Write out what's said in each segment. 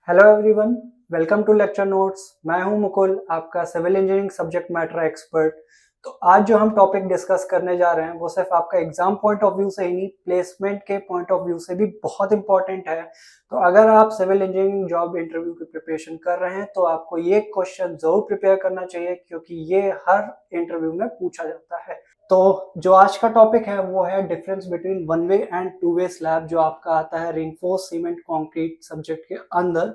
Hello everyone, welcome to lecture notes. मैं हूं मुकुल, आपका civil engineering subject matter expert. तो आज जो हम टॉपिक डिस्कस करने जा रहे हैं वो सिर्फ आपका एग्जाम पॉइंट ऑफ व्यू से ही नहीं, प्लेसमेंट के पॉइंट ऑफ व्यू से भी बहुत इंपॉर्टेंट है। तो अगर आप सिविल इंजीनियरिंग जॉब इंटरव्यू की प्रिपरेशन कर रहे हैं तो आपको ये क्वेश्चन जरूर प्रिपेयर करना चाहिए, क्योंकि ये हर इंटरव्यू में पूछा जाता है। तो जो आज का टॉपिक है वो है difference between one way and to way slab, जो आपका आता है रिइंफोर्स सीमेंट कंक्रीट सब्जेक्ट के अंदर।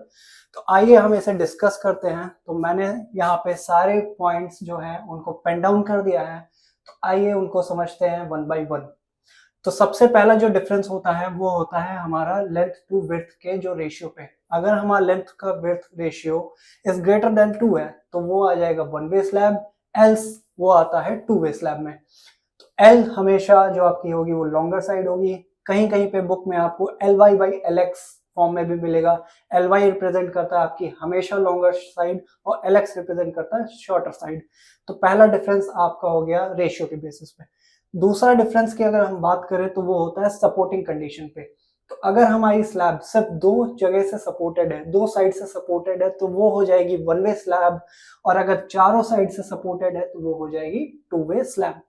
तो आइए हम इसे डिस्कस करते हैं। तो मैंने यहाँ पे सारे पॉइंट्स जो हैं उनको पेन डाउन कर दिया है, तो आइए उनको समझते हैं वन बाय वन। तो सबसे पहला जो डिफरेंस होता है वो होता है हमारा लेंथ टू विड्थ के जो रेशियो पे। अगर हमारा लेंथ का width ratio is greater than 2 है तो वो आ जाएगा वन वे स्लैब, एल्स वो आता है टू वे स्लैब में। तो एल हमेशा जो आपकी होगी वो लॉन्गर साइड होगी। कहीं कहीं पे बुक में आपको L Y by L X form में भी मिलेगा। एल वाई रिप्रेजेंट करता है आपकी हमेशा लॉन्गर साइड और एल एक्स रिप्रेजेंट करता है शॉर्टर साइड। तो पहला डिफरेंस आपका हो गया रेशियो के बेसिस पे। दूसरा डिफरेंस की अगर हम बात करें तो वो होता है सपोर्टिंग कंडीशन पे। तो अगर हमारी स्लैब सिर्फ दो जगह से सपोर्टेड है, दो साइड से सपोर्टेड है, तो वो हो जाएगी वन वे स्लैब। और अगर चारों साइड से सपोर्टेड है तो वो हो जाएगी टू वे स्लैब।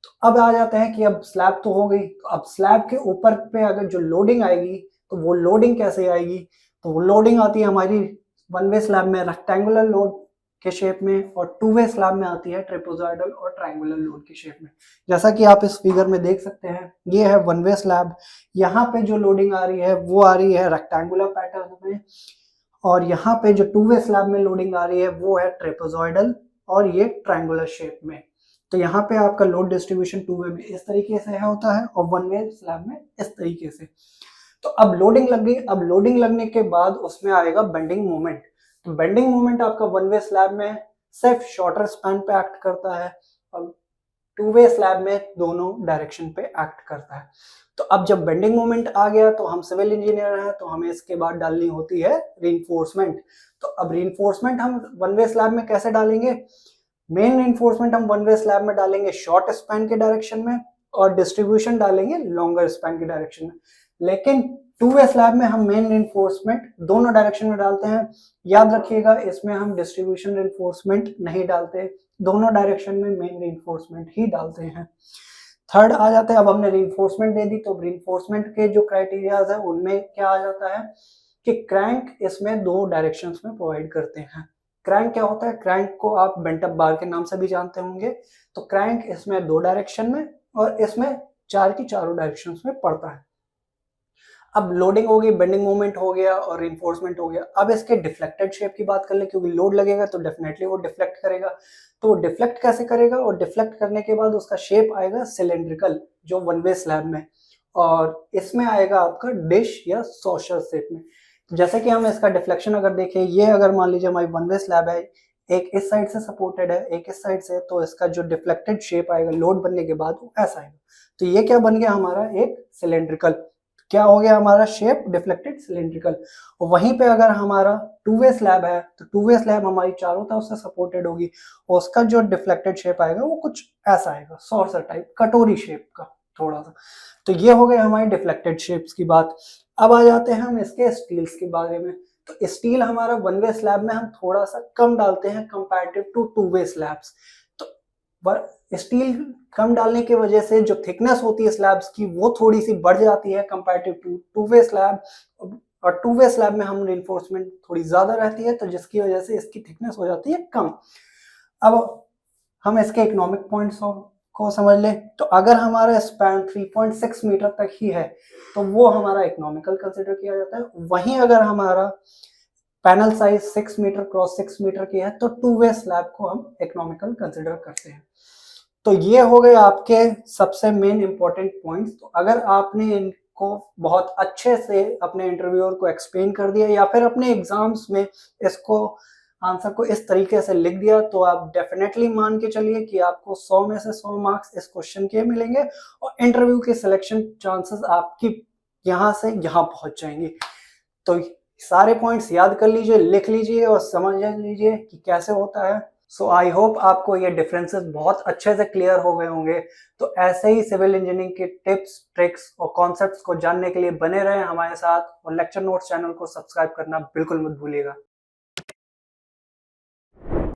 तो अब आ जाते हैं कि अब स्लैब तो हो गई, तो अब स्लैब के ऊपर पे अगर जो लोडिंग आएगी तो वो लोडिंग कैसे आएगी। तो वो लोडिंग आती है हमारी वन वे स्लैब में रेक्टेंगुलर लोड के शेप में, और टू वे स्लैब में आती है ट्रेपेजॉइडल और ट्रायंगुलर लोड के शेप में। जैसा कि आप इस फिगर में देख सकते हैं, ये है वन वे स्लैब। यहाँ पे जो लोडिंग आ रही है वो आ रही है रेक्टेंगुलर पैटर्न में, और यहाँ पे जो टू वे स्लैब में लोडिंग आ रही है वो है ट्रेपेजॉइडल और ये ट्रायंगुलर शेप में। तो यहाँ पे आपका लोड डिस्ट्रीब्यूशन टू वे में इस तरीके से होता है और वन वे स्लैब में इस तरीके से। तो अब लोडिंग लग गई। अब लोडिंग लगने के बाद उसमें आएगा बेंडिंग मोमेंट। तो बेंडिंग मोमेंट आपका वन वे स्लैब में सिर्फ शॉर्टर स्पैन पे एक्ट करता है और टू वे स्लैब में दोनों डायरेक्शन पे एक्ट करता है। तो अब जब बेंडिंग मोमेंट आ गया तो हम सिविल इंजीनियर हैं, तो हमें इसके बाद डालनी होती है रीइंफोर्समेंट। तो अब रीइंफोर्समेंट हम वन वे स्लैब में कैसे डालेंगे। मेन रीइंफोर्समेंट हम वन वे स्लैब में डालेंगे शॉर्ट स्पैन के डायरेक्शन में, और डिस्ट्रीब्यूशन डालेंगे लॉन्गर स्पैन के डायरेक्शन में। लेकिन टू वे स्लैब में हम मेन रिइंफोर्समेंट दोनों डायरेक्शन में डालते हैं। याद रखिएगा, इसमें हम डिस्ट्रीब्यूशन रिइंफोर्समेंट नहीं डालते, दोनों डायरेक्शन में मेन रिइंफोर्समेंट ही डालते हैं। थर्ड आ जाते हैं, अब हमने रिइंफोर्समेंट दे दी तो रिइंफोर्समेंट के जो क्राइटेरियाज है उनमें क्या आ जाता है कि क्रैंक इसमें दो डायरेक्शंस में प्रोवाइड करते हैं। क्रैंक क्या होता है, क्रैंक को आप बेंट अप बार के नाम से भी जानते होंगे। तो क्रैंक इसमें दो डायरेक्शन में और इसमें चार की चारों डायरेक्शंस में पड़ता है। अब लोडिंग हो गई, बेंडिंग मोमेंट हो गया और रिइंफोर्समेंट हो गया। अब इसके डिफ्लेक्टेड शेप की बात कर ले, क्योंकि लोड लगेगा तो डेफिनेटली वो डिफ्लेक्ट करेगा। तो वो डिफ्लेक्ट कैसे करेगा, और डिफ्लेक्ट करने के बाद उसका शेप आएगा सिलेंड्रिकल, जो वन वे स्लैब में, और इसमें आएगा आपका डिश या सॉशर शेप में। जैसे कि हम इसका डिफ्लेक्शन अगर देखें, ये अगर मान लीजिए हमारी वन वे स्लैब है, एक इस साइड से सपोर्टेड है एक इस साइड से, तो इसका जो डिफ्लेक्टेड शेप आएगा लोड बनने के बाद वो ऐसा आएगा। तो ये क्या बन गया हमारा, एक सिलेंड्रिकल। क्या हो गया हमारा शेप, डिफ्लेक्टेड सिलेंड्रिकल। और वहीं पे अगर हमारा टू वे स्लैब है तो टू वे स्लैब हमारी चारों तरफ से सपोर्टेड होगी, और उसका जो डिफ्लेक्टेड शेप आएगा वो कुछ ऐसा आएगा, सॉर्सर टाइप, कटोरी शेप का थोड़ा सा। तो ये हो गए हमारी डिफ्लेक्टेड शेप्स की बात। अब आ जाते हैं हम इसके स्टील्स के बारे में। तो स्टील हमारा वन वे स्लैब में हम थोड़ा सा कम डालते हैं comparative to two way slabs. तो स्टील कम डालने की वजह से जो थिकनेस होती है स्लैब्स की वो थोड़ी सी बढ़ जाती है comparative to two way slab, और टू वे स्लैब में हम रिइंफोर्समेंट थोड़ी ज्यादा रहती है, तो जिसकी वजह से इसकी थिकनेस हो जाती है कम। अब हम इसके इकोनॉमिक पॉइंट्स को समझ लें। तो अगर हमारा स्पैन 3.6 मीटर तक ही है तो वो हमारा इकोनॉमिकल कंसिडर किया जाता है। वहीं अगर हमारा panel size 6 metre cross 6 metre की है तो टू वे स्लैब को हम इकोनॉमिकल कंसिडर करते हैं। तो ये हो गए आपके सबसे मेन इंपॉर्टेंट पॉइंट्स। तो अगर आपने इनको बहुत अच्छे से अपने इंटरव्यूअर को एक्सप्लेन कर दिया या फिर अपने एग्जाम्स में इसको आंसर को इस तरीके से लिख दिया, तो आप डेफिनेटली मान के चलिए कि आपको 100 में से 100 मार्क्स इस क्वेश्चन के मिलेंगे, और इंटरव्यू के सिलेक्शन चांसेस आपकी यहाँ से यहाँ पहुंच जाएंगे। तो सारे पॉइंट्स याद कर लीजिए, लिख लीजिए और समझ लीजिए कि कैसे होता है। सो आई होप आपको ये डिफरेंसेस बहुत अच्छे से क्लियर हो गए होंगे। तो ऐसे ही सिविल इंजीनियरिंग के टिप्स, ट्रिक्स और कॉन्सेप्ट्स को जानने के लिए बने रहें हमारे साथ, और लेक्चर नोट्स चैनल को सब्सक्राइब करना बिल्कुल मत भूलिएगा।